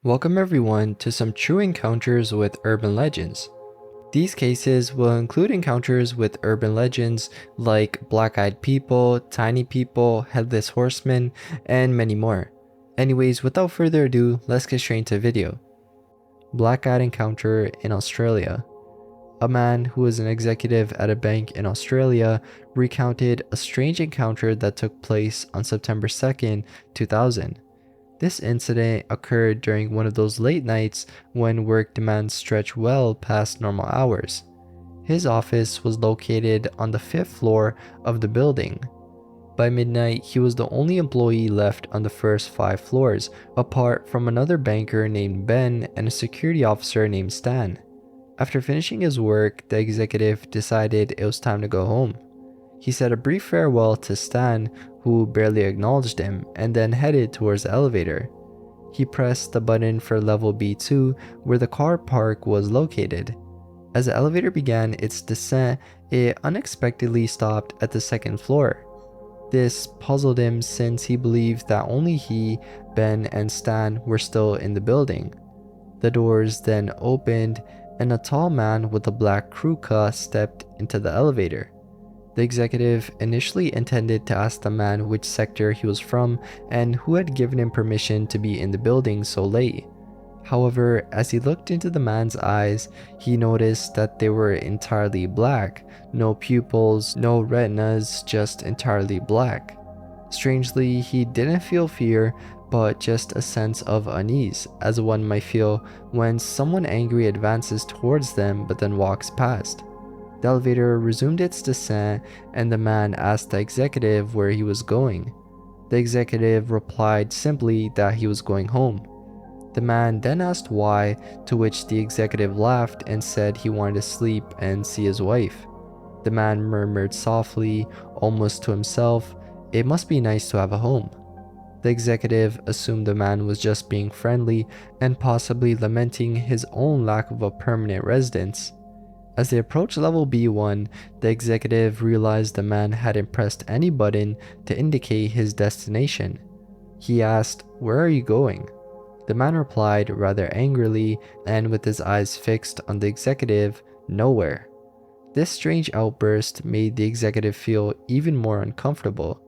Welcome everyone to some true encounters with urban legends. These cases will include encounters with urban legends like Black-Eyed People, Tiny People, Headless Horsemen, and many more. Anyways, without further ado, let's get straight into the video. Black-Eyed encounter in Australia. A man who was an executive at a bank in Australia recounted a strange encounter that took place on September 2nd, 2000. This incident occurred during one of those late nights when work demands stretch well past normal hours. His office was located on the 5th floor of the building. By midnight, he was the only employee left on the first 5 floors, apart from another banker named Ben and a security officer named Stan. After finishing his work, the executive decided it was time to go home. He said a brief farewell to Stan, who barely acknowledged him, and then headed towards the elevator. He pressed the button for level B2 where the car park was located. As the elevator began its descent, it unexpectedly stopped at the 2nd floor. This puzzled him since he believed that only he, Ben, and Stan were still in the building. The doors then opened and a tall man with a black crew cut stepped into the elevator. The executive initially intended to ask the man which sector he was from and who had given him permission to be in the building so late. However, as he looked into the man's eyes, he noticed that they were entirely black. No pupils, no retinas, just entirely black. Strangely, he didn't feel fear, but just a sense of unease, as one might feel when someone angry advances towards them but then walks past. The elevator resumed its descent and the man asked the executive where he was going. The executive replied simply that he was going home. The man then asked why, to which the executive laughed and said he wanted to sleep and see his wife. The man murmured softly, almost to himself, "It must be nice to have a home." The executive assumed the man was just being friendly and possibly lamenting his own lack of a permanent residence. As they approached level B1, the executive realized the man hadn't pressed any button to indicate his destination. He asked, "Where are you going?" The man replied rather angrily and with his eyes fixed on the executive, "Nowhere." This strange outburst made the executive feel even more uncomfortable.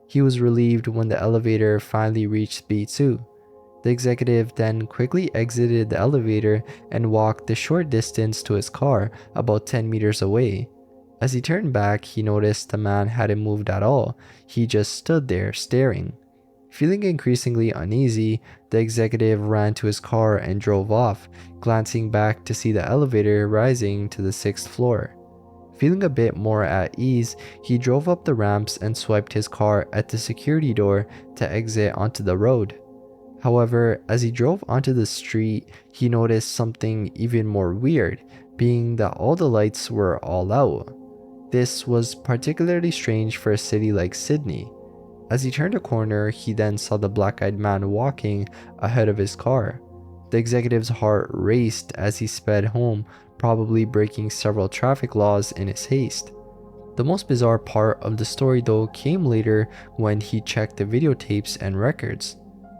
He was relieved when the elevator finally reached B2. The executive then quickly exited the elevator and walked the short distance to his car, about 10 meters away. As he turned back, he noticed the man hadn't moved at all. He just stood there staring. Feeling increasingly uneasy, the executive ran to his car and drove off, glancing back to see the elevator rising to the 6th floor. Feeling a bit more at ease, he drove up the ramps and swiped his car at the security door to exit onto the road. However, as he drove onto the street, he noticed something even more weird, being that all the lights were all out. This was particularly strange for a city like Sydney. As he turned a corner, he then saw the black-eyed man walking ahead of his car. The executive's heart raced as he sped home, probably breaking several traffic laws in his haste. The most bizarre part of the story though came later when he checked the videotapes and records.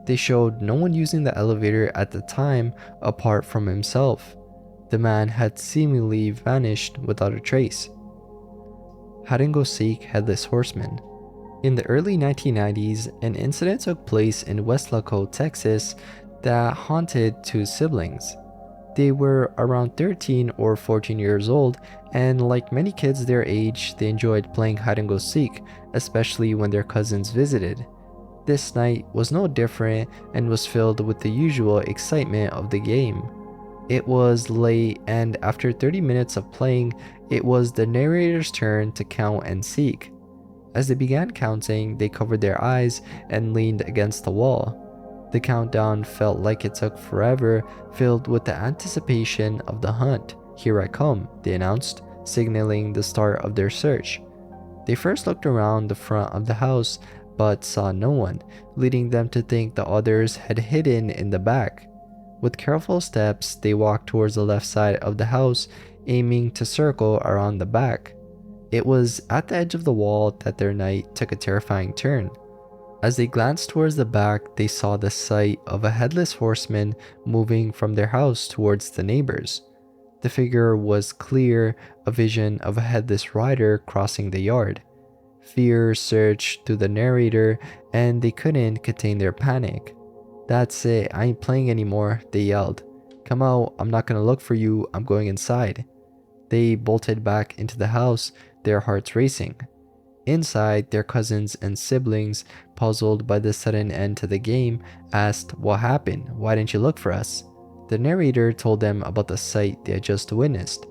They showed no one using the elevator at the time apart from himself. The man had seemingly vanished without a trace. Hide-and-go-seek Headless Horsemen. In the early 1990s, an incident took place in Westlaco, Texas that haunted 2 siblings. They were around 13 or 14 years old, and like many kids their age, they enjoyed playing hide-and-go-seek, especially when their cousins visited. This night was no different and was filled with the usual excitement of the game. It was late, and after 30 minutes of playing, it was the narrator's turn to count and seek. As they began counting, they covered their eyes and leaned against the wall. The countdown felt like it took forever, filled with the anticipation of the hunt. "Here I come," they announced, signaling the start of their search. They first looked around the front of the house, but saw no one, leading them to think the others had hidden in the back. With careful steps, they walked towards the left side of the house, aiming to circle around the back. It was at the edge of the wall that their night took a terrifying turn. As they glanced towards the back, they saw the sight of a headless horseman moving from their house towards the neighbors. The figure was clear, a vision of a headless rider crossing the yard. Fear surged through the narrator, and they couldn't contain their panic. "That's it, I ain't playing anymore," they yelled. "Come out, I'm not gonna look for you, I'm going inside." They bolted back into the house, their hearts racing. Inside, their cousins and siblings, puzzled by the sudden end to the game, asked, "What happened? Why didn't you look for us?" The narrator told them about the sight they had just witnessed.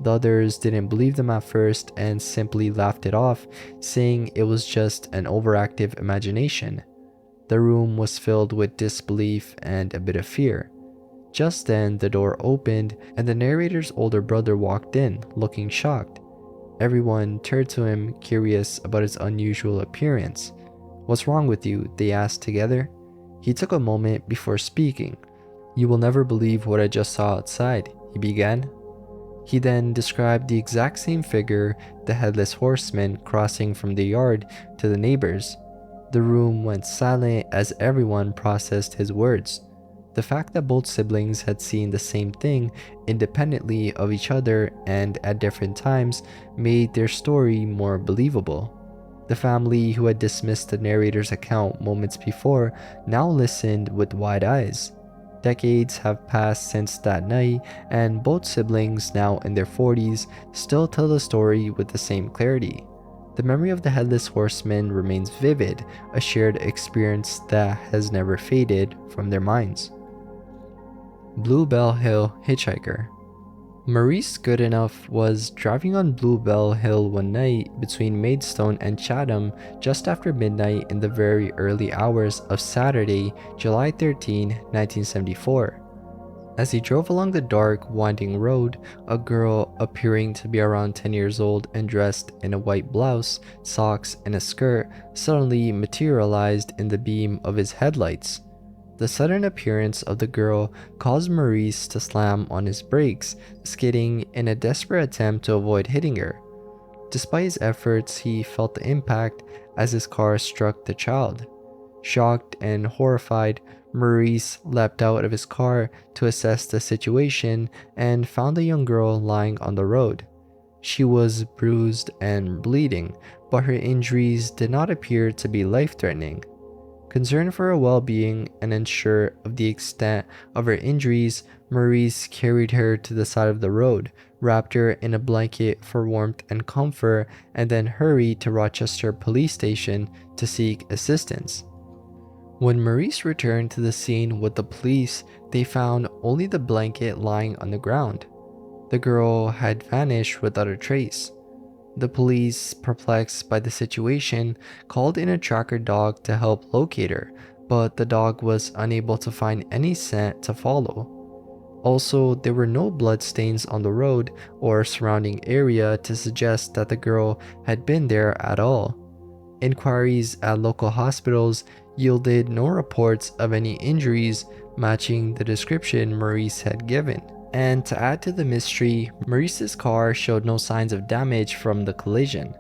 The others didn't believe them at first and simply laughed it off, saying it was just an overactive imagination. The room was filled with disbelief and a bit of fear. Just then, the door opened and the narrator's older brother walked in, looking shocked. Everyone turned to him, curious about his unusual appearance. "What's wrong with you?" they asked together. He took a moment before speaking. "You will never believe what I just saw outside," he began. He then described the exact same figure, the headless horseman, crossing from the yard to the neighbors. The room went silent as everyone processed his words. The fact that both siblings had seen the same thing independently of each other and at different times made their story more believable. The family, who had dismissed the narrator's account moments before, now listened with wide eyes. Decades have passed since that night, and both siblings, now in their 40s, still tell the story with the same clarity. The memory of the Headless Horseman remains vivid, a shared experience that has never faded from their minds. Bluebell Hill Hitchhiker. Maurice Goodenough was driving on Bluebell Hill one night between Maidstone and Chatham just after midnight in the very early hours of Saturday, July 13, 1974. As he drove along the dark, winding road, a girl appearing to be around 10 years old and dressed in a white blouse, socks, and a skirt suddenly materialized in the beam of his headlights. The sudden appearance of the girl caused Maurice to slam on his brakes, skidding in a desperate attempt to avoid hitting her. Despite his efforts, he felt the impact as his car struck the child. Shocked and horrified, Maurice leapt out of his car to assess the situation and found the young girl lying on the road. She was bruised and bleeding, but her injuries did not appear to be life-threatening. Concerned for her well-being and unsure of the extent of her injuries, Maurice carried her to the side of the road, wrapped her in a blanket for warmth and comfort, and then hurried to Rochester Police Station to seek assistance. When Maurice returned to the scene with the police, they found only the blanket lying on the ground. The girl had vanished without a trace. The police, perplexed by the situation, called in a tracker dog to help locate her, but the dog was unable to find any scent to follow. Also, there were no bloodstains on the road or surrounding area to suggest that the girl had been there at all. Inquiries at local hospitals yielded no reports of any injuries matching the description Maurice had given. And to add to the mystery, Maurice's car showed no signs of damage from the collision.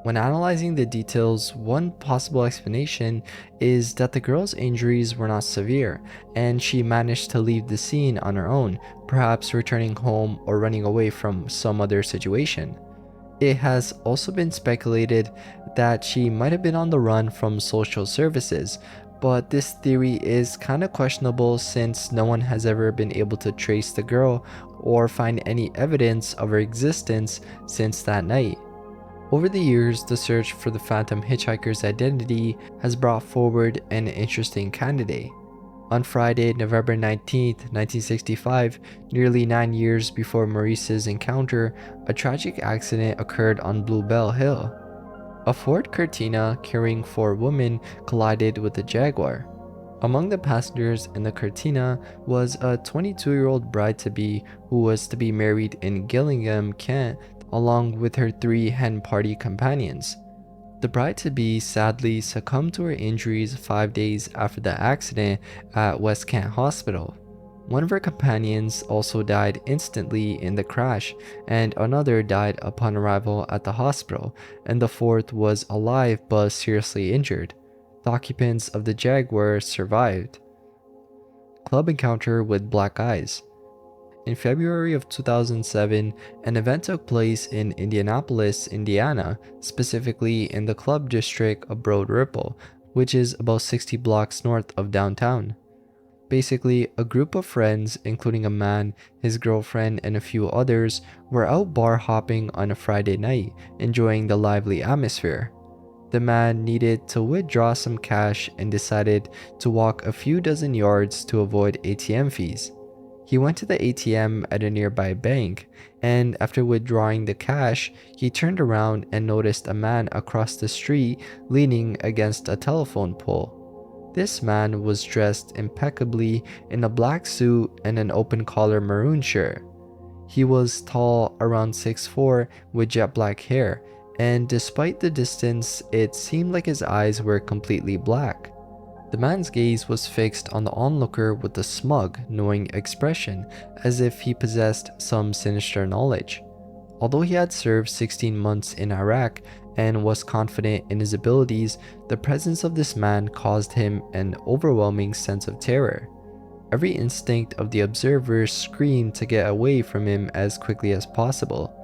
When analyzing the details, one possible explanation is that the girl's injuries were not severe, and she managed to leave the scene on her own, perhaps returning home or running away from some other situation. It has also been speculated that she might have been on the run from social services, but this theory is kinda questionable since no one has ever been able to trace the girl or find any evidence of her existence since that night. Over the years, the search for the phantom hitchhiker's identity has brought forward an interesting candidate. On Friday, November 19th, 1965, nearly 9 years before Maurice's encounter, a tragic accident occurred on Bluebell Hill. A Ford Cortina carrying 4 women collided with a Jaguar. Among the passengers in the Cortina was a 22-year-old bride-to-be who was to be married in Gillingham, Kent, along with her 3 hen party companions. The bride-to-be sadly succumbed to her injuries 5 days after the accident at West Kent Hospital. One of her companions also died instantly in the crash, and another died upon arrival at the hospital, and the 4th was alive but seriously injured. The occupants of the Jaguar survived. Club encounter with black eyes. In February of 2007, an event took place in Indianapolis, Indiana, specifically in the club district of Broad Ripple, which is about 60 blocks north of downtown. Basically, a group of friends, including a man, his girlfriend, and a few others, were out bar hopping on a Friday night, enjoying the lively atmosphere. The man needed to withdraw some cash and decided to walk a few dozen yards to avoid ATM fees. He went to the ATM at a nearby bank, and after withdrawing the cash, he turned around and noticed a man across the street leaning against a telephone pole. This man was dressed impeccably in a black suit and an open-collar maroon shirt. He was tall, around 6'4", with jet black hair, and despite the distance, it seemed like his eyes were completely black. The man's gaze was fixed on the onlooker with a smug, knowing expression, as if he possessed some sinister knowledge. Although he had served 16 months in Iraq and was confident in his abilities, the presence of this man caused him an overwhelming sense of terror. Every instinct of the observer screamed to get away from him as quickly as possible.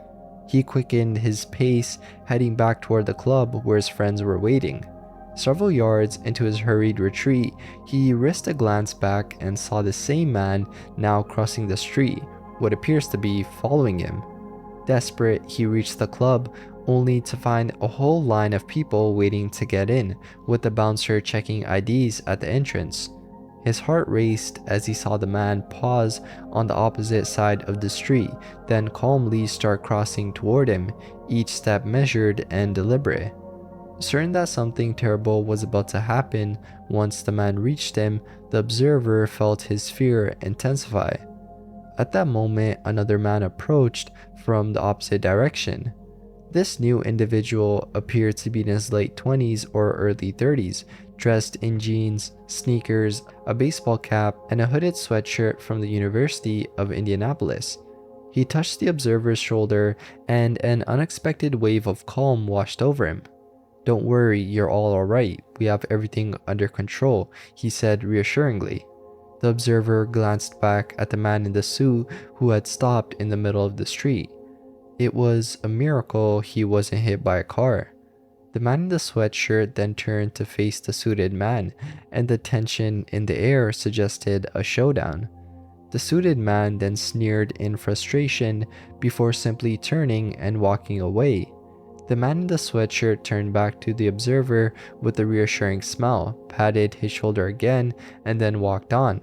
He quickened his pace, heading back toward the club where his friends were waiting. Several yards into his hurried retreat, he risked a glance back and saw the same man now crossing the street, what appears to be following him. Desperate, he reached the club, only to find a whole line of people waiting to get in, with the bouncer checking IDs at the entrance. His heart raced as he saw the man pause on the opposite side of the street, then calmly start crossing toward him, each step measured and deliberate. Certain that something terrible was about to happen, once the man reached him, the observer felt his fear intensify. At that moment, another man approached from the opposite direction. This new individual appeared to be in his late 20s or early 30s, dressed in jeans, sneakers, a baseball cap, and a hooded sweatshirt from the University of Indianapolis. He touched the observer's shoulder, and an unexpected wave of calm washed over him. "Don't worry, you're all alright. We have everything under control," he said reassuringly. The observer glanced back at the man in the suit who had stopped in the middle of the street. It was a miracle he wasn't hit by a car. The man in the sweatshirt then turned to face the suited man, and the tension in the air suggested a showdown. The suited man then sneered in frustration before simply turning and walking away. The man in the sweatshirt turned back to the observer with a reassuring smile, patted his shoulder again, and then walked on.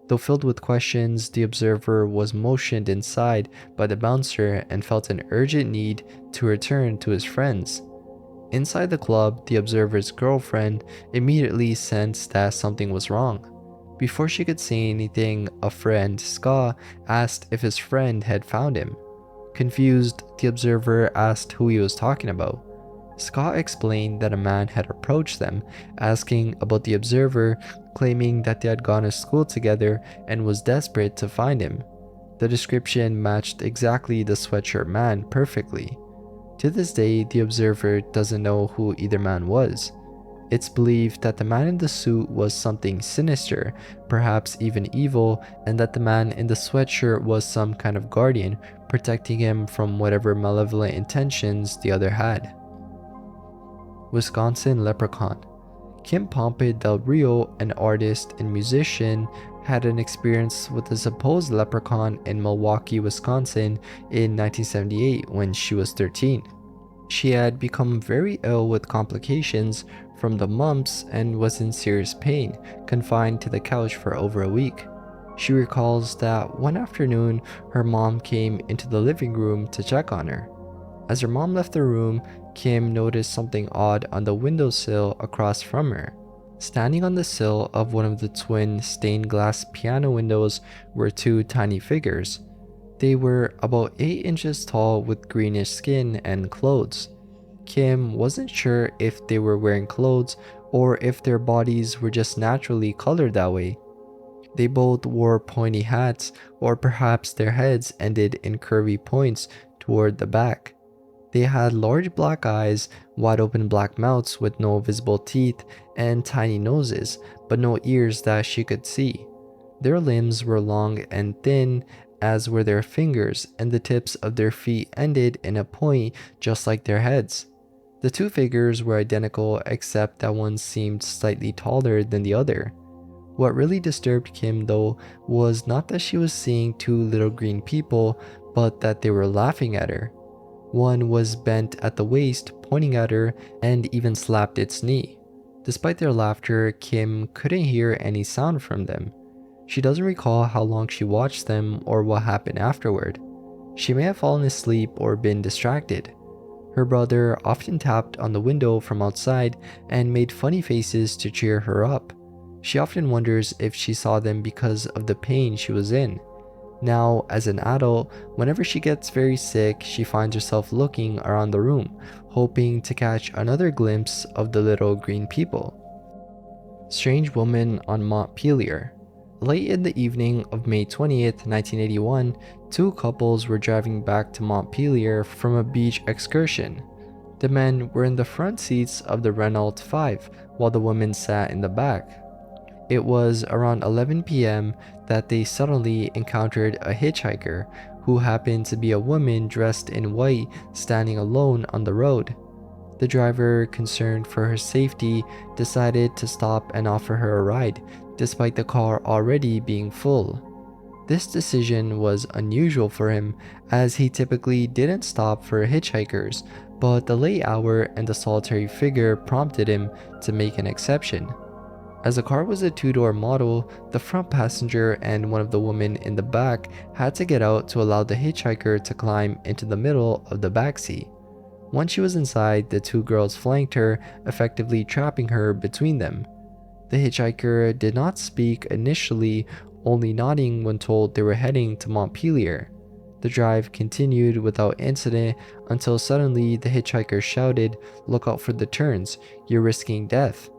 Though filled with questions, the observer was motioned inside by the bouncer and felt an urgent need to return to his friends. Inside the club, the observer's girlfriend immediately sensed that something was wrong. Before she could say anything, a friend, Ska, asked if his friend had found him. Confused, the observer asked who he was talking about. Ska explained that a man had approached them, asking about the observer, claiming that they had gone to school together and was desperate to find him. The description matched exactly the sweatshirt man perfectly. To this day, the observer doesn't know who either man was. It's believed that the man in the suit was something sinister, perhaps even evil, and that the man in the sweatshirt was some kind of guardian, protecting him from whatever malevolent intentions the other had. Wisconsin Leprechaun. Kim Pompey Del Rio, an artist and musician, had an experience with a supposed leprechaun in Milwaukee, Wisconsin in 1978 when she was 13. She had become very ill with complications from the mumps and was in serious pain, confined to the couch for over a week. She recalls that one afternoon her mom came into the living room to check on her. As her mom left the room, Kim noticed something odd on the windowsill across from her. Standing on the sill of one of the twin stained glass piano windows were two tiny figures. They were about 8 inches tall with greenish skin and clothes. Kim wasn't sure if they were wearing clothes or if their bodies were just naturally colored that way. They both wore pointy hats, or perhaps their heads ended in curvy points toward the back. They had large black eyes, wide open black mouths with no visible teeth, and tiny noses, but no ears that she could see. Their limbs were long and thin, as were their fingers, and the tips of their feet ended in a point just like their heads. The two figures were identical except that one seemed slightly taller than the other. What really disturbed Kim though was not that she was seeing two little green people, but that they were laughing at her. One was bent at the waist, pointing at her, and even slapped its knee. Despite their laughter, Kim couldn't hear any sound from them. She doesn't recall how long she watched them or what happened afterward. She may have fallen asleep or been distracted. Her brother often tapped on the window from outside and made funny faces to cheer her up. She often wonders if she saw them because of the pain she was in. Now, as an adult, whenever she gets very sick, she finds herself looking around the room, hoping to catch another glimpse of the little green people. Strange woman on Montpelier. Late in the evening of May 20th, 1981, two couples were driving back to Montpelier from a beach excursion. The men were in the front seats of the Renault 5, while the women sat in the back. It was around 11 p.m. that they suddenly encountered a hitchhiker who happened to be a woman dressed in white standing alone on the road. The driver, concerned for her safety, decided to stop and offer her a ride, despite the car already being full. This decision was unusual for him, as he typically didn't stop for hitchhikers, but the late hour and the solitary figure prompted him to make an exception. As the car was a two-door model, the front passenger and one of the women in the back had to get out to allow the hitchhiker to climb into the middle of the backseat. Once she was inside, the two girls flanked her, effectively trapping her between them. The hitchhiker did not speak initially, only nodding when told they were heading to Montpelier. The drive continued without incident until suddenly the hitchhiker shouted, "Look out for the turns, you're risking death."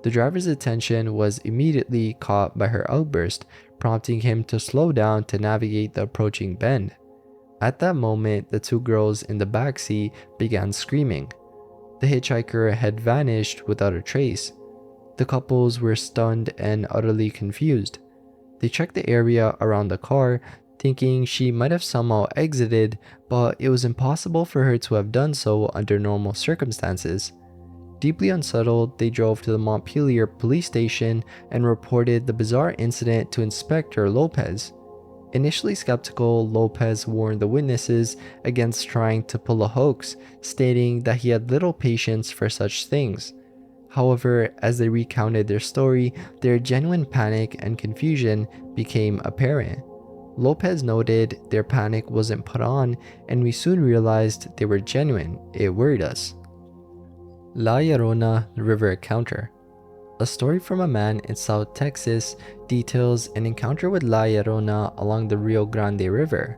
The driver's attention was immediately caught by her outburst, prompting him to slow down to navigate the approaching bend. At that moment, the two girls in the backseat began screaming. The hitchhiker had vanished without a trace. The couples were stunned and utterly confused. They checked the area around the car, thinking she might have somehow exited, but it was impossible for her to have done so under normal circumstances. Deeply unsettled, they drove to the Montpelier police station and reported the bizarre incident to Inspector Lopez. Initially skeptical, Lopez warned the witnesses against trying to pull a hoax, stating that he had little patience for such things. However, as they recounted their story, their genuine panic and confusion became apparent. Lopez noted their panic wasn't put on, and we soon realized they were genuine. It worried us. La Llorona River Encounter. A story from a man in South Texas details an encounter with La Llorona along the Rio Grande River.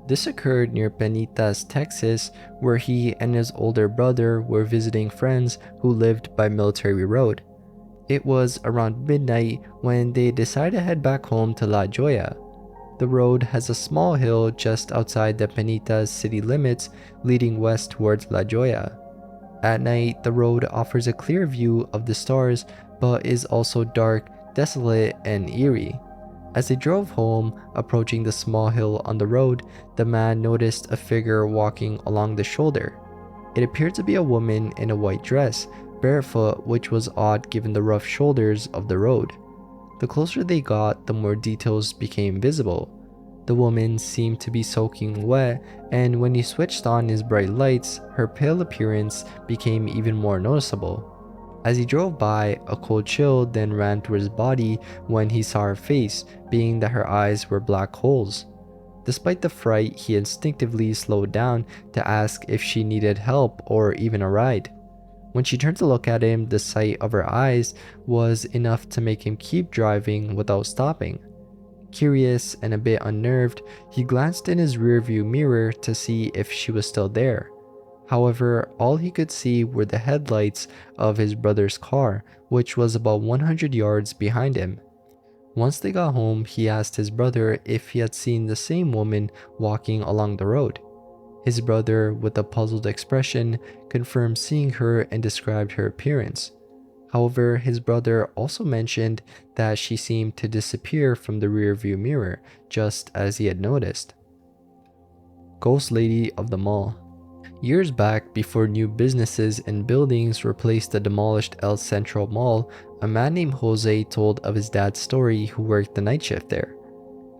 This occurred near Penitas, Texas, where he and his older brother were visiting friends who lived by Military Road. It was around midnight when they decided to head back home to La Joya. The road has a small hill just outside the Penitas city limits leading west towards La Joya. At night, the road offers a clear view of the stars, but is also dark, desolate, and eerie. As they drove home, approaching the small hill on the road, the man noticed a figure walking along the shoulder. It appeared to be a woman in a white dress, barefoot, which was odd given the rough shoulders of the road. The closer they got, the more details became visible. The woman seemed to be soaking wet, and when he switched on his bright lights, her pale appearance became even more noticeable. As he drove by, a cold chill then ran through his body when he saw her face, being that her eyes were black holes. Despite the fright, he instinctively slowed down to ask if she needed help or even a ride. When she turned to look at him, the sight of her eyes was enough to make him keep driving without stopping. Curious and a bit unnerved, he glanced in his rearview mirror to see if she was still there. However, all he could see were the headlights of his brother's car, which was about 100 yards behind him. Once they got home, he asked his brother if he had seen the same woman walking along the road. His brother, with a puzzled expression, confirmed seeing her and described her appearance. However, his brother also mentioned that she seemed to disappear from the rearview mirror, just as he had noticed. Ghost Lady of the Mall. Years back, before new businesses and buildings replaced the demolished El Centro Mall, a man named Jose told of his dad's story who worked the night shift there.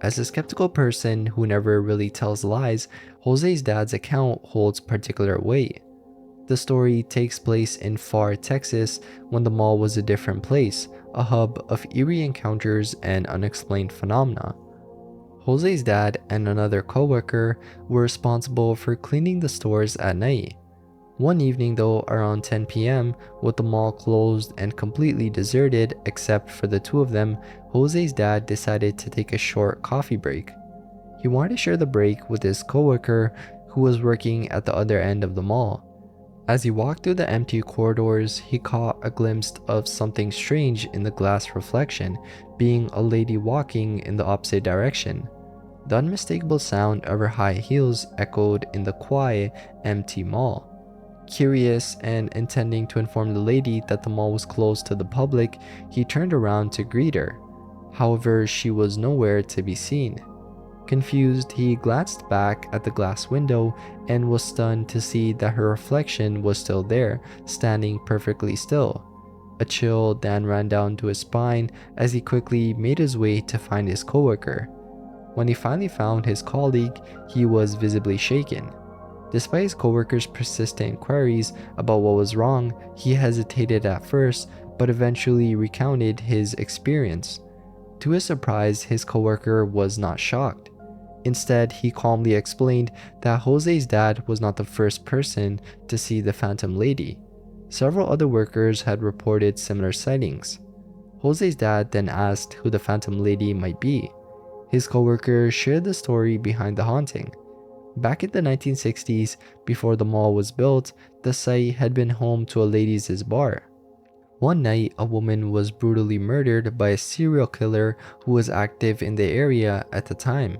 As a skeptical person who never really tells lies, Jose's dad's account holds particular weight. The story takes place in Pharr, Texas, when the mall was a different place, a hub of eerie encounters and unexplained phenomena. Jose's dad and another coworker were responsible for cleaning the stores at night. One evening though, around 10 p.m., with the mall closed and completely deserted except for the two of them, Jose's dad decided to take a short coffee break. He wanted to share the break with his coworker who was working at the other end of the mall. As he walked through the empty corridors, he caught a glimpse of something strange in the glass reflection, being a lady walking in the opposite direction. The unmistakable sound of her high heels echoed in the quiet, empty mall. Curious and intending to inform the lady that the mall was closed to the public, he turned around to greet her. However, she was nowhere to be seen. Confused, he glanced back at the glass window and was stunned to see that her reflection was still there, standing perfectly still. A chill then ran down to his spine as he quickly made his way to find his coworker. When he finally found his colleague, he was visibly shaken. Despite his coworker's persistent inquiries about what was wrong, he hesitated at first, but eventually recounted his experience. To his surprise, his coworker was not shocked. Instead, he calmly explained that Jose's dad was not the first person to see the Phantom Lady. Several other workers had reported similar sightings. Jose's dad then asked who the Phantom Lady might be. His coworker shared the story behind the haunting. Back in the 1960s, before the mall was built, the site had been home to a ladies' bar. One night, a woman was brutally murdered by a serial killer who was active in the area at the time.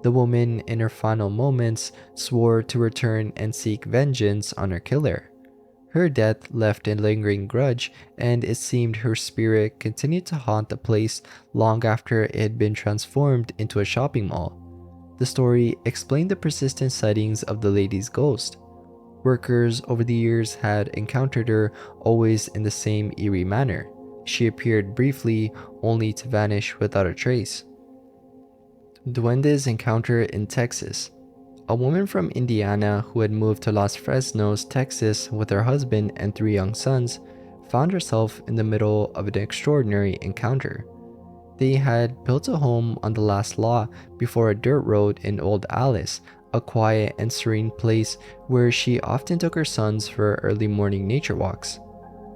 The woman, in her final moments, swore to return and seek vengeance on her killer. Her death left a lingering grudge, and it seemed her spirit continued to haunt the place long after it had been transformed into a shopping mall. The story explained the persistent sightings of the lady's ghost. Workers over the years had encountered her always in the same eerie manner. She appeared briefly, only to vanish without a trace. Duendes encounter in Texas. A woman from Indiana who had moved to Los Fresnos, Texas with her husband and 3 young sons found herself in the middle of an extraordinary encounter. They had built a home on the last lot before a dirt road in Old Alice, a quiet and serene place where she often took her sons for early morning nature walks.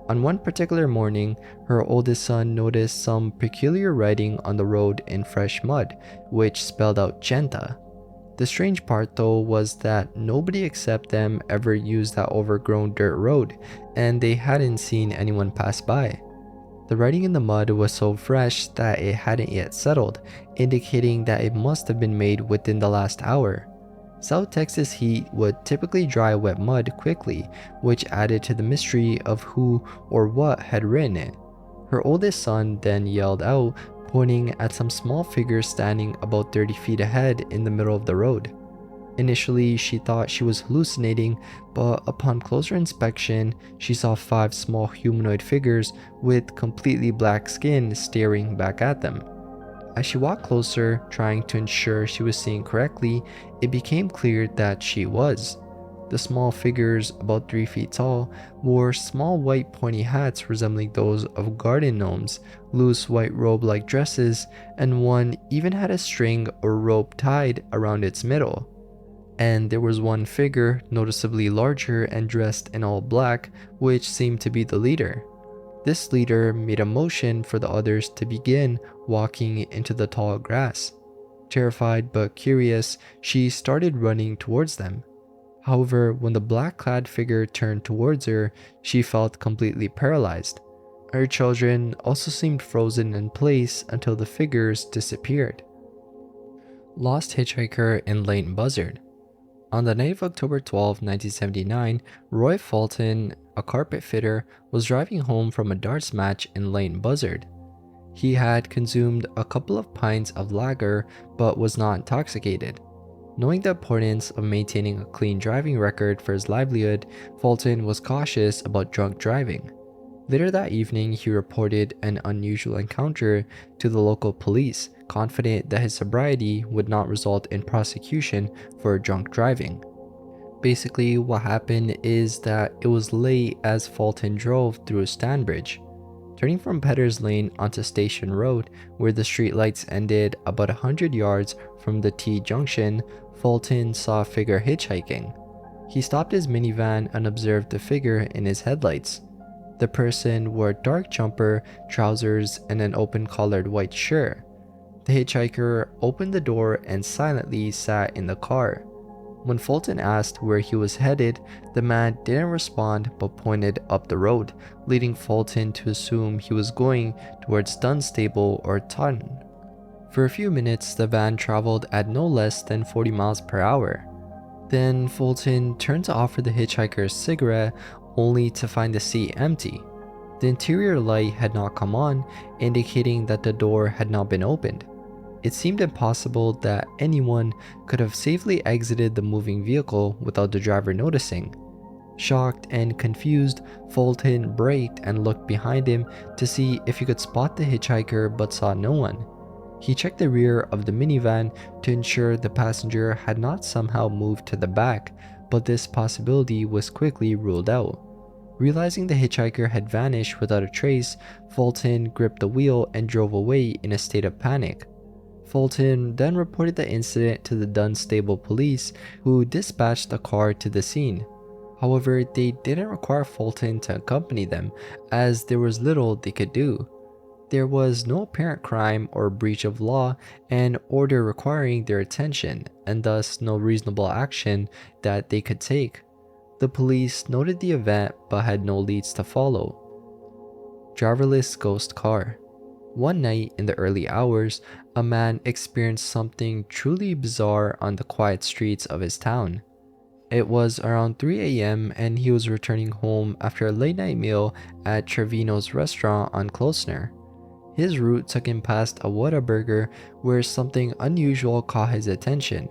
On one particular morning, her oldest son noticed some peculiar writing on the road in fresh mud, which spelled out Genta. The strange part though was that nobody except them ever used that overgrown dirt road, and they hadn't seen anyone pass by. The writing in the mud was so fresh that it hadn't yet settled, indicating that it must have been made within the last hour. South Texas heat would typically dry wet mud quickly, which added to the mystery of who or what had written it. Her oldest son then yelled out, pointing at some small figure standing about 30 feet ahead in the middle of the road. Initially, she thought she was hallucinating, but upon closer inspection, she saw 5 small humanoid figures with completely black skin staring back at them. As she walked closer, trying to ensure she was seeing correctly, it became clear that she was. The small figures, about 3 feet tall, wore small white pointy hats resembling those of garden gnomes, loose white robe-like dresses, and one even had a string or rope tied around its middle. And there was one figure, noticeably larger and dressed in all black, which seemed to be the leader. This leader made a motion for the others to begin walking into the tall grass. Terrified but curious, she started running towards them. However, when the black-clad figure turned towards her, she felt completely paralyzed. Her children also seemed frozen in place until the figures disappeared. Lost Hitchhiker in Leighton Buzzard. On the night of October 12, 1979, Roy Fulton, a carpet fitter, was driving home from a darts match in Lane Buzzard. He had consumed a couple of pints of lager but was not intoxicated. Knowing the importance of maintaining a clean driving record for his livelihood, Fulton was cautious about drunk driving. Later that evening, he reported an unusual encounter to the local police, confident that his sobriety would not result in prosecution for drunk driving. Basically, what happened is that it was late as Fulton drove through Stanbridge. Turning from Petters Lane onto Station Road, where the streetlights ended about 100 yards from the T-junction, Fulton saw a figure hitchhiking. He stopped his minivan and observed the figure in his headlights. The person wore a dark jumper, trousers, and an open-collared white shirt. The hitchhiker opened the door and silently sat in the car. When Fulton asked where he was headed, the man didn't respond but pointed up the road, leading Fulton to assume he was going towards Dunstable or Taunton. For a few minutes, the van traveled at no less than 40 miles per hour. Then Fulton turned to offer the hitchhiker a cigarette, only to find the seat empty. The interior light had not come on, indicating that the door had not been opened. It seemed impossible that anyone could have safely exited the moving vehicle without the driver noticing. Shocked and confused, Fulton braked and looked behind him to see if he could spot the hitchhiker but saw no one. He checked the rear of the minivan to ensure the passenger had not somehow moved to the back, but this possibility was quickly ruled out. Realizing the hitchhiker had vanished without a trace, Fulton gripped the wheel and drove away in a state of panic. Fulton then reported the incident to the Dunstable police, who dispatched a car to the scene. However, they didn't require Fulton to accompany them, as there was little they could do. There was no apparent crime or breach of law and order requiring their attention, and thus no reasonable action that they could take. The police noted the event but had no leads to follow. Driverless Ghost Car. One night in the early hours, a man experienced something truly bizarre on the quiet streets of his town. It was around 3 a.m. and he was returning home after a late night meal at Trevino's restaurant on Closener. His route took him past a Whataburger where something unusual caught his attention.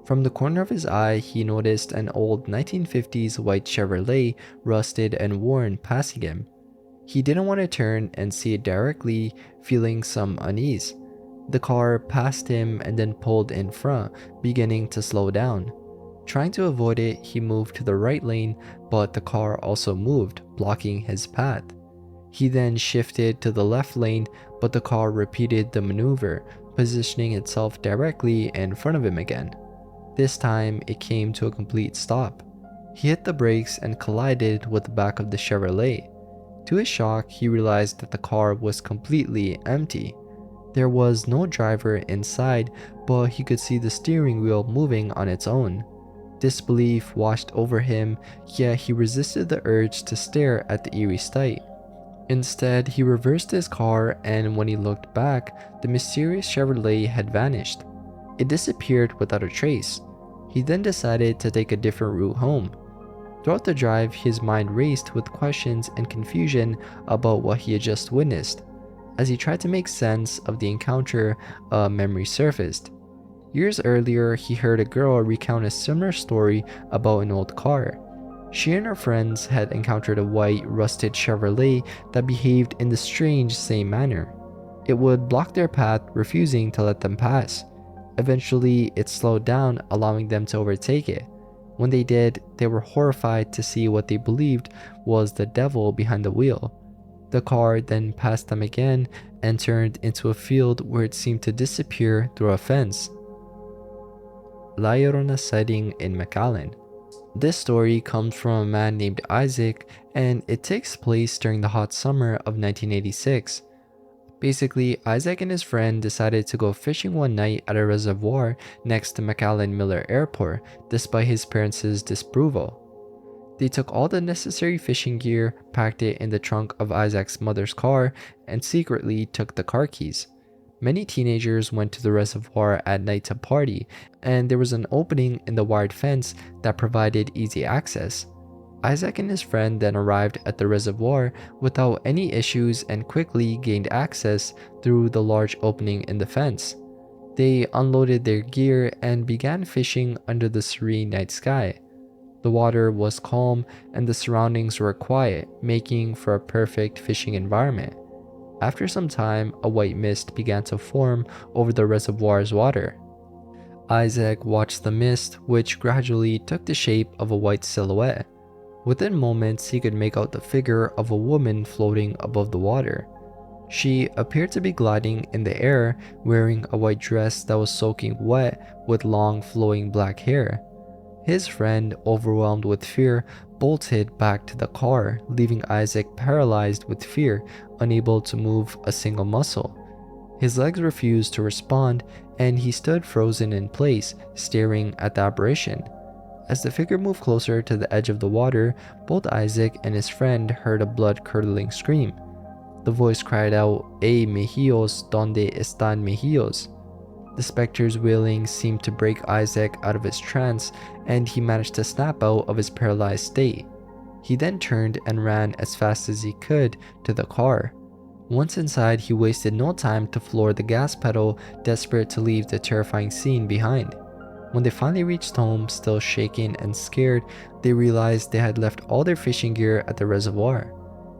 From the corner of his eye, he noticed an old 1950s white Chevrolet, rusted and worn, passing him. He didn't want to turn and see it directly, feeling some unease. The car passed him and then pulled in front, beginning to slow down. Trying to avoid it, he moved to the right lane, but the car also moved, blocking his path. He then shifted to the left lane, but the car repeated the maneuver, positioning itself directly in front of him again. This time, it came to a complete stop. He hit the brakes and collided with the back of the Chevrolet. To his shock, he realized that the car was completely empty. There was no driver inside, but he could see the steering wheel moving on its own. Disbelief washed over him, yet he resisted the urge to stare at the eerie sight. Instead, he reversed his car, and when he looked back, the mysterious Chevrolet had vanished. It disappeared without a trace. He then decided to take a different route home. Throughout the drive, his mind raced with questions and confusion about what he had just witnessed. As he tried to make sense of the encounter, a memory surfaced. Years earlier, he heard a girl recount a similar story about an old car. She and her friends had encountered a white, rusted Chevrolet that behaved in the strange same manner. It would block their path, refusing to let them pass. Eventually, it slowed down, allowing them to overtake it. When they did, they were horrified to see what they believed was the devil behind the wheel. The car then passed them again and turned into a field where it seemed to disappear through a fence. Larona sighting in McAllen. This story comes from a man named Isaac, and it takes place during the hot summer of 1986. Basically, Isaac and his friend decided to go fishing one night at a reservoir next to McAllen Miller Airport, despite his parents' disapproval. They took all the necessary fishing gear, packed it in the trunk of Isaac's mother's car, and secretly took the car keys. Many teenagers went to the reservoir at night to party, and there was an opening in the wired fence that provided easy access. Isaac and his friend then arrived at the reservoir without any issues and quickly gained access through the large opening in the fence. They unloaded their gear and began fishing under the serene night sky. The water was calm and the surroundings were quiet, making for a perfect fishing environment. After some time, a white mist began to form over the reservoir's water. Isaac watched the mist, which gradually took the shape of a white silhouette. Within moments, he could make out the figure of a woman floating above the water. She appeared to be gliding in the air, wearing a white dress that was soaking wet with long flowing black hair. His friend, overwhelmed with fear, bolted back to the car, leaving Isaac paralyzed with fear, unable to move a single muscle. His legs refused to respond, and he stood frozen in place, staring at the apparition. As the figure moved closer to the edge of the water, both Isaac and his friend heard a blood-curdling scream. The voice cried out, "Hey, Mejillos, ¿dónde están Mejillos?" The specter's wailing seemed to break Isaac out of his trance, and he managed to snap out of his paralyzed state. He then turned and ran as fast as he could to the car. Once inside, he wasted no time to floor the gas pedal, desperate to leave the terrifying scene behind. When they finally reached home, still shaken and scared, they realized they had left all their fishing gear at the reservoir.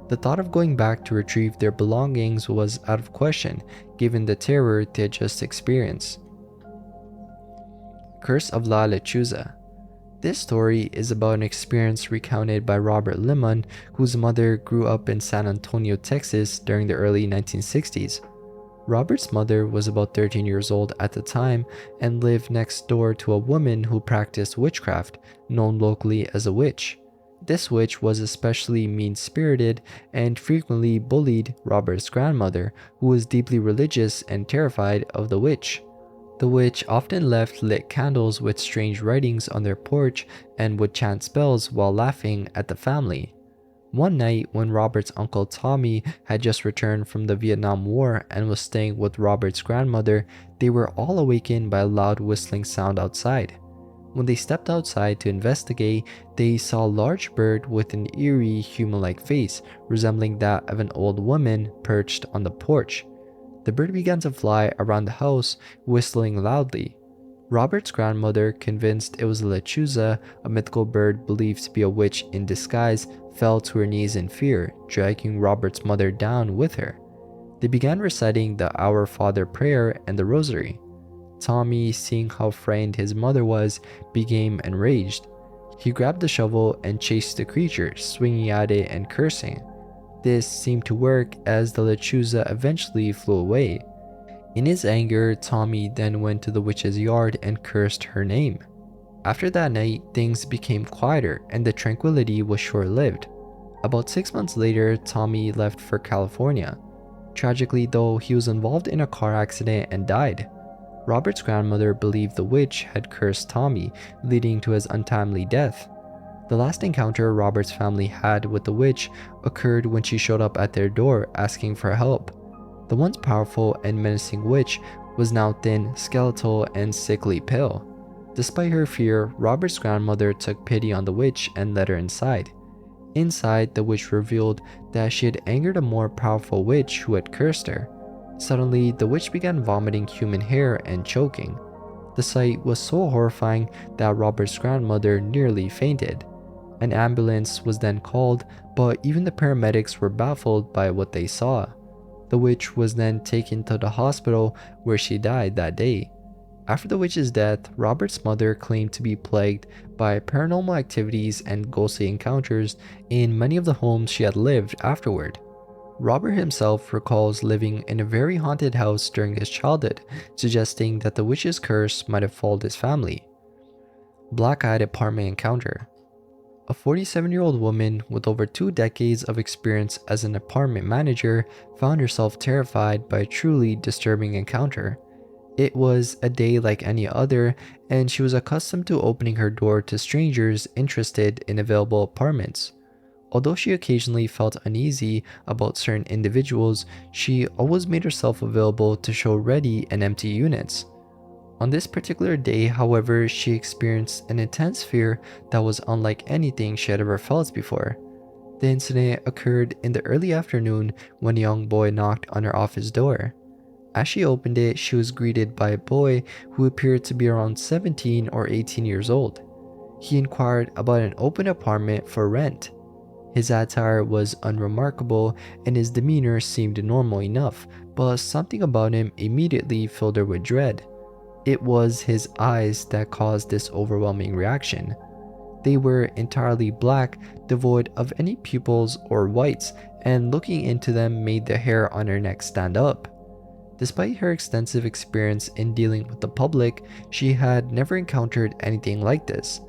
The thought of going back to retrieve their belongings was out of question, given the terror they had just experienced. Curse of La Lechuza. This story is about an experience recounted by Robert Limon, whose mother grew up in San Antonio, Texas during the early 1960s. Robert's mother was about 13 years old at the time and lived next door to a woman who practiced witchcraft, known locally as a witch. This witch was especially mean-spirited and frequently bullied Robert's grandmother, who was deeply religious and terrified of the witch. The witch often left lit candles with strange writings on their porch and would chant spells while laughing at the family. One night, when Robert's uncle Tommy had just returned from the Vietnam War and was staying with Robert's grandmother, they were all awakened by a loud whistling sound outside. When they stepped outside to investigate, they saw a large bird with an eerie human-like face, resembling that of an old woman perched on the porch. The bird began to fly around the house, whistling loudly. Robert's grandmother, convinced it was a lechuza, a mythical bird believed to be a witch in disguise, fell to her knees in fear, dragging Robert's mother down with her. They began reciting the Our Father prayer and the Rosary. Tommy, seeing how frightened his mother was, became enraged. He grabbed the shovel and chased the creature, swinging at it and cursing. This seemed to work, as the lechuza eventually flew away. In his anger, Tommy then went to the witch's yard and cursed her name. After that night, things became quieter and the tranquility was short-lived. About 6 months later, Tommy left for California. Tragically though, he was involved in a car accident and died. Robert's grandmother believed the witch had cursed Tommy, leading to his untimely death. The last encounter Robert's family had with the witch occurred when she showed up at their door asking for help. The once powerful and menacing witch was now thin, skeletal, and sickly pale. Despite her fear, Robert's grandmother took pity on the witch and let her inside. Inside, the witch revealed that she had angered a more powerful witch who had cursed her. Suddenly, the witch began vomiting human hair and choking. The sight was so horrifying that Robert's grandmother nearly fainted. An ambulance was then called, but even the paramedics were baffled by what they saw. The witch was then taken to the hospital where she died that day. After the witch's death, Robert's mother claimed to be plagued by paranormal activities and ghostly encounters in many of the homes she had lived afterward. Robert himself recalls living in a very haunted house during his childhood, suggesting that the witch's curse might have followed his family. Blackeyed apartment encounter. A 47-year-old woman with over 2 decades of experience as an apartment manager found herself terrified by a truly disturbing encounter. It was a day like any other, and she was accustomed to opening her door to strangers interested in available apartments. Although she occasionally felt uneasy about certain individuals, she always made herself available to show ready and empty units. On this particular day, however, she experienced an intense fear that was unlike anything she had ever felt before. The incident occurred in the early afternoon when a young boy knocked on her office door. As she opened it, she was greeted by a boy who appeared to be around 17 or 18 years old. He inquired about an open apartment for rent. His attire was unremarkable and his demeanor seemed normal enough, but something about him immediately filled her with dread. It was his eyes that caused this overwhelming reaction. They were entirely black, devoid of any pupils or whites, and looking into them made the hair on her neck stand up. Despite her extensive experience in dealing with the public, she had never encountered anything like this.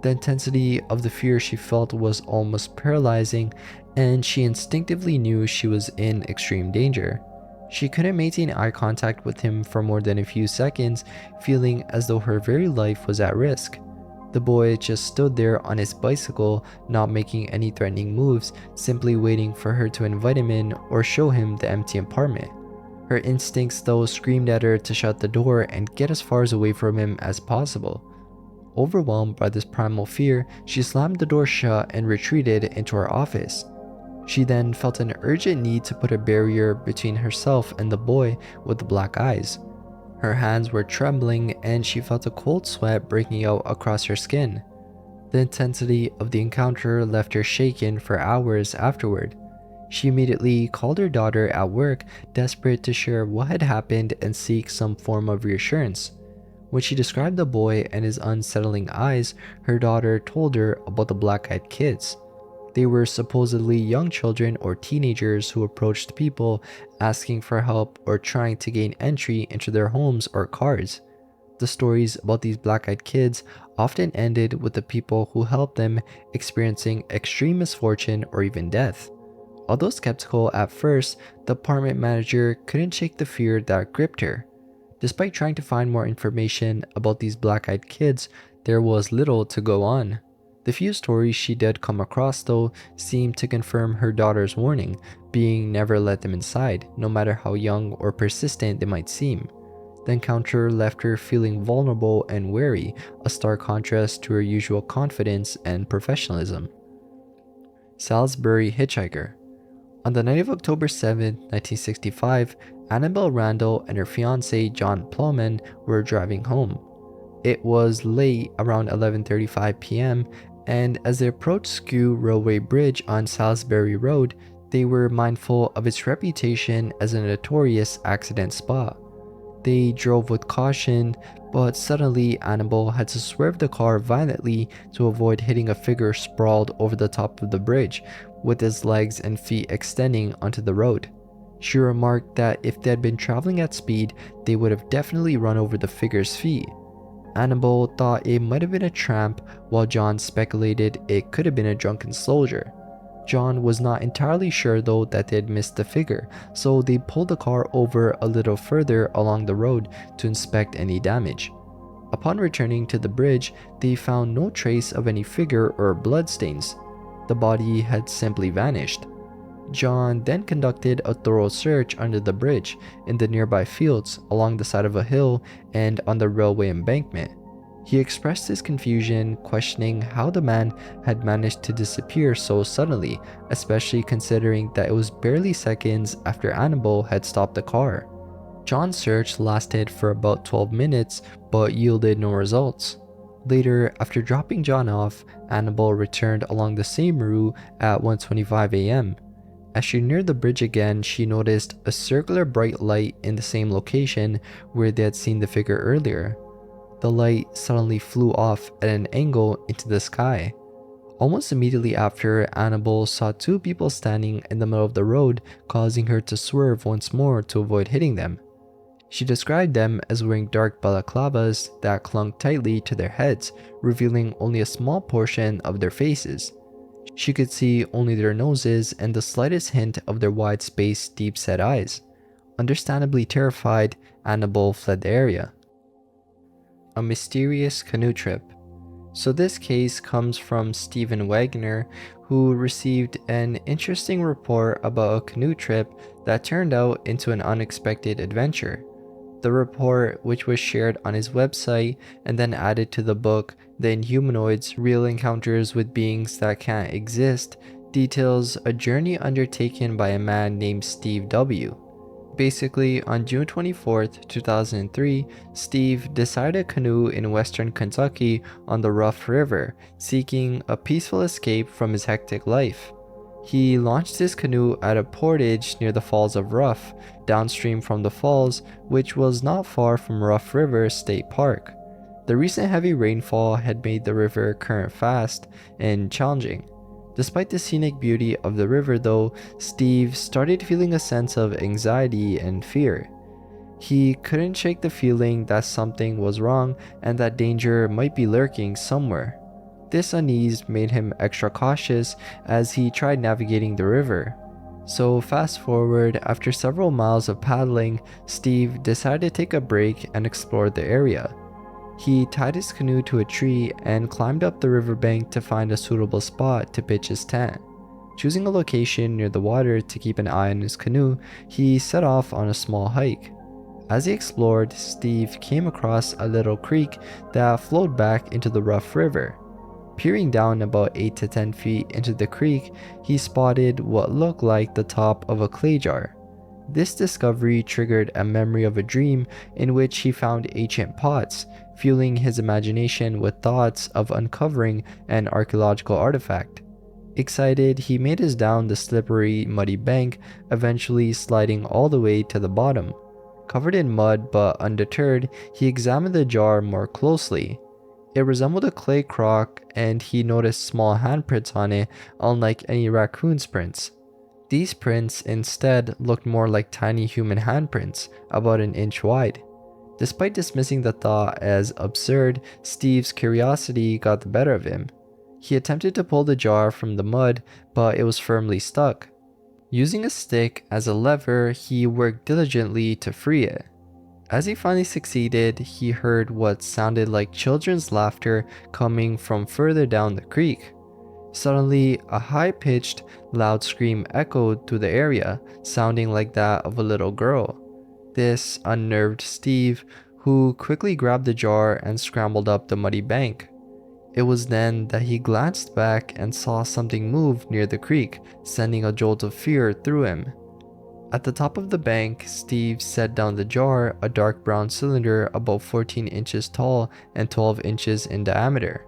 The intensity of the fear she felt was almost paralyzing, and she instinctively knew she was in extreme danger. She couldn't maintain eye contact with him for more than a few seconds, feeling as though her very life was at risk. The boy just stood there on his bicycle, not making any threatening moves, simply waiting for her to invite him in or show him the empty apartment. Her instincts though screamed at her to shut the door and get as far away from him as possible. Overwhelmed by this primal fear, she slammed the door shut and retreated into her office. She then felt an urgent need to put a barrier between herself and the boy with the black eyes. Her hands were trembling and she felt a cold sweat breaking out across her skin. The intensity of the encounter left her shaken for hours afterward. She immediately called her daughter at work, desperate to share what had happened and seek some form of reassurance. When she described the boy and his unsettling eyes, her daughter told her about the black-eyed kids. They were supposedly young children or teenagers who approached people asking for help or trying to gain entry into their homes or cars. The stories about these black-eyed kids often ended with the people who helped them experiencing extreme misfortune or even death. Although skeptical at first, the apartment manager couldn't shake the fear that gripped her. Despite trying to find more information about these black-eyed kids, there was little to go on. The few stories she did come across though seemed to confirm her daughter's warning, being never let them inside, no matter how young or persistent they might seem. The encounter left her feeling vulnerable and wary, a stark contrast to her usual confidence and professionalism. Salsbury Hitchhiker. On the night of October 7, 1965, Annabelle Randall and her fiancé John Plowman were driving home. It was late, around 11:35 p.m., and as they approached Skew Railway Bridge on Salisbury Road, they were mindful of its reputation as a notorious accident spot. They drove with caution, but suddenly Annabelle had to swerve the car violently to avoid hitting a figure sprawled over the top of the bridge, with his legs and feet extending onto the road. She remarked that if they had been traveling at speed, they would have definitely run over the figure's feet. Annabelle thought it might have been a tramp, while John speculated it could have been a drunken soldier. John was not entirely sure though that they had missed the figure, so they pulled the car over a little further along the road to inspect any damage. Upon returning to the bridge, they found no trace of any figure or bloodstains. The body had simply vanished. John then conducted a thorough search under the bridge, in the nearby fields, along the side of a hill, and on the railway embankment. He expressed his confusion, questioning how the man had managed to disappear so suddenly, especially considering that it was barely seconds after Annabelle had stopped the car. John's search lasted for about 12 minutes, but yielded no results. Later, after dropping John off, Annabelle returned along the same route at 1:25 a.m. As she neared the bridge again, she noticed a circular bright light in the same location where they had seen the figure earlier. The light suddenly flew off at an angle into the sky. Almost immediately after, Annabelle saw two people standing in the middle of the road, causing her to swerve once more to avoid hitting them. She described them as wearing dark balaclavas that clung tightly to their heads, revealing only a small portion of their faces. She could see only their noses and the slightest hint of their wide-spaced, deep-set eyes. Understandably terrified, Annabelle fled the area. A mysterious canoe trip. So this case comes from Stephen Wagner, who received an interesting report about a canoe trip that turned out into an unexpected adventure. The report, which was shared on his website and then added to the book The Inhumanoids: Real Encounters with Beings That Can't Exist, details a journey undertaken by a man named Steve W. Basically, on June 24th, 2003, Steve decided a canoe in western Kentucky on the Rough River, seeking a peaceful escape from his hectic life. He launched his canoe at a portage near the Falls of Rough, downstream from the falls, which was not far from Rough River State Park. The recent heavy rainfall had made the river current fast and challenging. Despite the scenic beauty of the river though, Steve started feeling a sense of anxiety and fear. He couldn't shake the feeling that something was wrong and that danger might be lurking somewhere. This unease made him extra cautious as he tried navigating the river. So fast forward, after several miles of paddling, Steve decided to take a break and explore the area. He tied his canoe to a tree and climbed up the riverbank to find a suitable spot to pitch his tent. Choosing a location near the water to keep an eye on his canoe, he set off on a small hike. As he explored, Steve came across a little creek that flowed back into the Rough River. Peering down about 8 to 10 feet into the creek, he spotted what looked like the top of a clay jar. This discovery triggered a memory of a dream in which he found ancient pots, fueling his imagination with thoughts of uncovering an archaeological artifact. Excited, he made his down the slippery, muddy bank, eventually sliding all the way to the bottom. Covered in mud but undeterred, he examined the jar more closely. It resembled a clay crock, and he noticed small handprints on it, unlike any raccoon's prints. These prints instead looked more like tiny human handprints, about an inch wide. Despite dismissing the thought as absurd, Steve's curiosity got the better of him. He attempted to pull the jar from the mud, but it was firmly stuck. Using a stick as a lever, he worked diligently to free it. As he finally succeeded, he heard what sounded like children's laughter coming from further down the creek. Suddenly, a high-pitched, loud scream echoed through the area, sounding like that of a little girl. This unnerved Steve, who quickly grabbed the jar and scrambled up the muddy bank. It was then that he glanced back and saw something move near the creek, sending a jolt of fear through him. At the top of the bank, Steve set down the jar, a dark brown cylinder about 14 inches tall and 12 inches in diameter.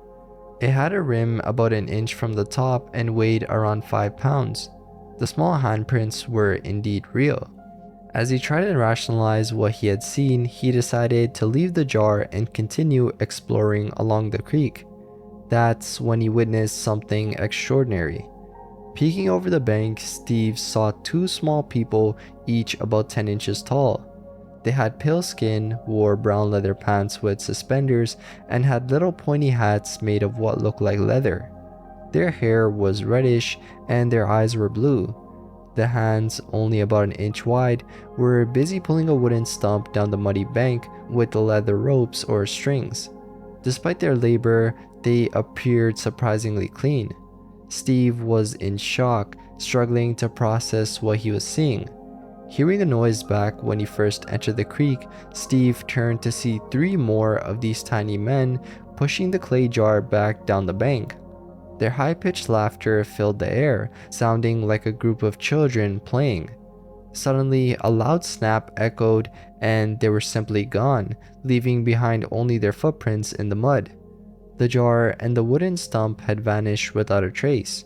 It had a rim about an inch from the top and weighed around 5 pounds. The small handprints were indeed real. As he tried to rationalize what he had seen, he decided to leave the jar and continue exploring along the creek. That's when he witnessed something extraordinary. Peeking over the bank, Steve saw 2 small people, each about 10 inches tall. They had pale skin, wore brown leather pants with suspenders, and had little pointy hats made of what looked like leather. Their hair was reddish and their eyes were blue. The hands, only about an inch wide, were busy pulling a wooden stump down the muddy bank with the leather ropes or strings. Despite their labor, they appeared surprisingly clean. Steve was in shock, struggling to process what he was seeing. Hearing a noise back when he first entered the creek, Steve turned to see 3 more of these tiny men pushing the clay jar back down the bank. Their high-pitched laughter filled the air, sounding like a group of children playing. Suddenly, a loud snap echoed, and they were simply gone, leaving behind only their footprints in the mud. The jar and the wooden stump had vanished without a trace.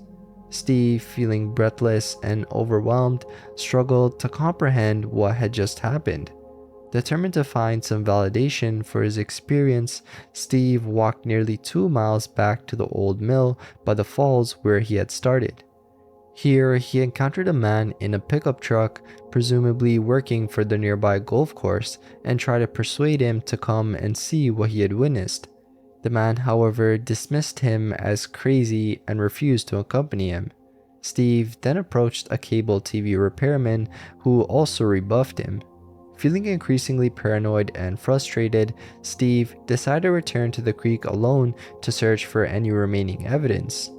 Steve, feeling breathless and overwhelmed, struggled to comprehend what had just happened. Determined to find some validation for his experience, Steve walked nearly 2 miles back to the old mill by the falls where he had started. Here, he encountered a man in a pickup truck, presumably working for the nearby golf course, and tried to persuade him to come and see what he had witnessed. The man, however, dismissed him as crazy and refused to accompany him. Steve then approached a cable TV repairman who also rebuffed him. Feeling increasingly paranoid and frustrated, Steve decided to return to the creek alone to search for any remaining evidence.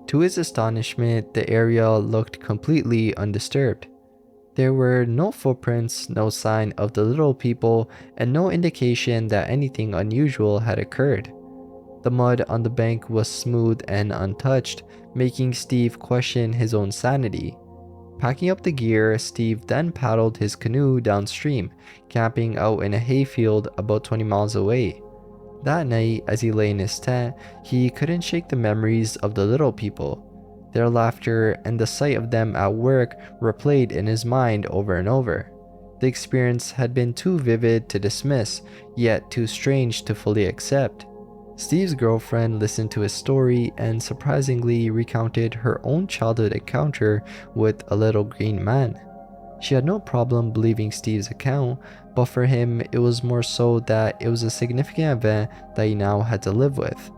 To his astonishment, the area looked completely undisturbed. There were no footprints, no sign of the little people, and no indication that anything unusual had occurred. The mud on the bank was smooth and untouched, making Steve question his own sanity. Packing up the gear, Steve then paddled his canoe downstream, camping out in a hayfield about 20 miles away. That night, as he lay in his tent, he couldn't shake the memories of the little people. Their laughter and the sight of them at work replayed in his mind over and over. The experience had been too vivid to dismiss, yet too strange to fully accept. Steve's girlfriend listened to his story and surprisingly recounted her own childhood encounter with a little green man. She had no problem believing Steve's account, but for him it was more so that it was a significant event that he now had to live with.